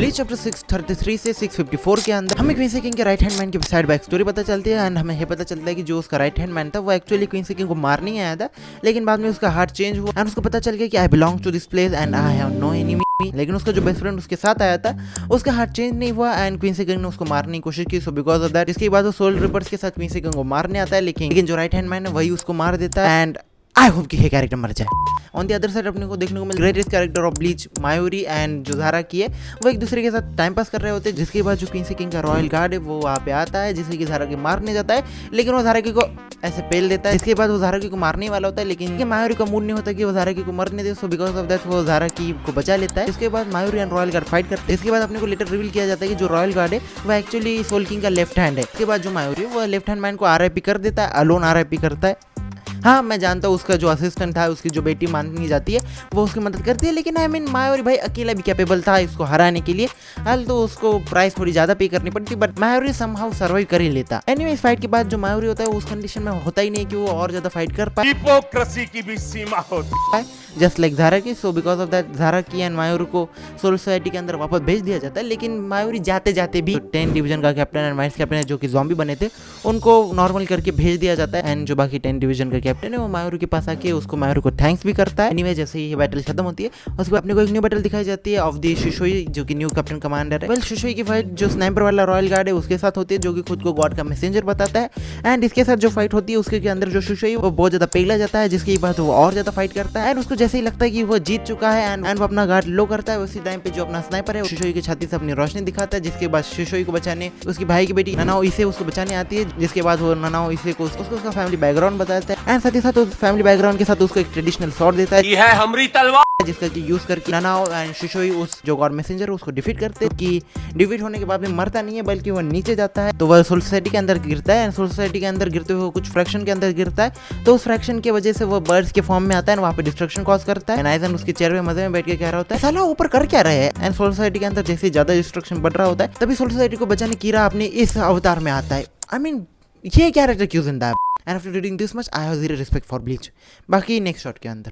Bleach chapter 633 से 654 के अंदर हमें क्वीन किंग के राइट हैंड मैन की साइड बैक स्टोरी पता चलती है एंड हमें ये पता चलता है कि जो उसका राइट हैंड मैन था वो एक्चुअली क्वीन किंग को मारने ही आया था, लेकिन बाद में उसका हार्ट चेंज हुआ एंड उसको पता चल गया कि I belong to this place and I have no enemy. लेकिन उसका जो बेस्ट फ्रेंड उसके साथ आया था उसका हार्ट चेंज नहीं हुआ एंड क्वीन किंग ने उसको मारने की कोशिश की। सो बिकॉज ऑफ दैट इसके बाद वो सोल रिपर्स के साथ क्वीन किंग को मारने आता है, लेकिन जो राइट हैंड मैन है वही उसको मार देता है एंड आई होप कि ये कैरेक्टर मर जाए। ऑन द अदर साइड अपने को देखने को मिल greatest character of Bleach Mayuri and जो ज़ारा की है वो एक दूसरे के साथ टाइम पास कर रहे होते हैं, जिसके बाद जो क्वीन किंग का रॉयल गार्ड है वो वहाँ पे आता है जिससे कि ज़ारा के मारने जाता है, लेकिन वो ज़ारा को ऐसे पेल देता है। इसके बाद वो ज़ारा को मारने वाला होता है, लेकिन मायूरी का मूड नहीं होता कि वो ज़ारा को मरने दे। सो बिकॉज ऑफ दैट वो ज़ारा को बचा लेता है। इसके बाद मायूरी एंड रॉयल गार्ड फाइट करते हैं। इसके बाद अपने को लेटर रिवील किया जाता है कि जो रॉयल गार्ड है वो एक्चुअली सोल किंग का लेफ्ट हैंड है। इसके बाद जो मायूरी है वो लेफ्ट हैंड मैन को RIP कर देता है, अलोन RIP करता है। हाँ मैं जानता हूँ उसका जो असिस्टेंट था उसकी जो बेटी माननी जाती है वो उसकी मदद करती है, लेकिन आई मीन मायूरी भाई अकेला भी कैपेबल था इसको हराने के लिए। हाल तो उसको प्राइस थोड़ी ज़्यादा पे करनी पड़ती, बट मायूरी समहाउ सर्वाइव कर ही लेता। एनीवे इस फाइट के बाद जो मायूरी होता है उस कंडीशन में होता ही नहीं कि वो और ज़्यादा फाइट कर पाए। हिपोक्रेसी की भी सीमा होती है जस्ट लाइक ज़ारा की। So because of that Zara की एंड मायूरी को सोल सोसाइटी के अंदर वापस भेज दिया जाता है, लेकिन मायूरी जाते जाते भी 10 डिवीजन का कैप्टन एंड वाइस कैप्टन है जो कि ज़ॉम्बी बने थे उनको नॉर्मल करके भेज दिया जाता है एंड जो बाकी 10 डिवीजन का कैप्टन है वो मायूरी के पास आके उसको मायूरी को थैंक्स भी करता है। एनीवे जैसे ही ये बैटल खत्म होती है उसके बाद अपने को एक न्यू बैटल दिखाई जाती है ऑफ द शिशोई जो कि न्यू कैप्टन कमांडर है। वेल शिशोई की फाइट जो स्नाइपर वाला रॉयल गार्ड है उसके साथ होती है जो कि खुद को गॉड का मैसेंजर बताता है एंड इसके साथ जो फाइट होती है उसके अंदर जो शिशोई वो बहुत ज़्यादा पिघला जाता है, जिसकी बात वो और ज़्यादा फाइट करता है एंड उसको जैसे ही लगता है कि वो जीत चुका है एंड वो अपना गार्ड लो करता है। उसी टाइम पे जो अपना स्नाइपर है शिशोई की छाती से अपनी रोशनी दिखाता है, जिसके बाद शिशोई को बचाने उसकी भाई की बेटी ननाओ इसे उसको बचाने आती है, जिसके बाद वो ननाओ इसे को उसको उसका फैमिली बैकग्राउंड बताता है एंड साथ ही साथ उस फैमिली बैकग्राउंड के साथ उसको एक ट्रेडिशनल स्वॉर्ड देता है, ये है हमारी तलवार जिसका कि यूज करके ननाओ एंड शिशोई उस जो गॉड मैसेंजर है उसको डिफीट करते हैं। कि डिफीट होने के बाद में मरता नहीं है बल्कि वो नीचे जाता है, तो वह सोल सोसाइटी के अंदर गिरता है एंड सोल सोसाइटी के अंदर गिरते हुए कुछ फ्रैक्शन के अंदर गिरता है, तो उस फ्रैक्शन की वजह से वो बर्ड्स के फॉर्म में आता है वहाँ पे डिस्ट्रक्शन कॉज करता है। नाइजन उसके चेहरे में मजे में बैठ के कह रहा होता है साला ऊपर कर क्या रहे हैं एंड सोल सोसाइटी के अंदर जैसे ज्यादा डिस्ट्रक्शन बढ़ रहा होता है तभी सोल सोसाइटी को बचाने कीरा अपने इस अवतार में आता है। आई मीन ये कैरेक्टर क्यों जिंदा है? And after reading this much I have zero respect for bleach. बाकी नेक्स्ट शॉट के अंदर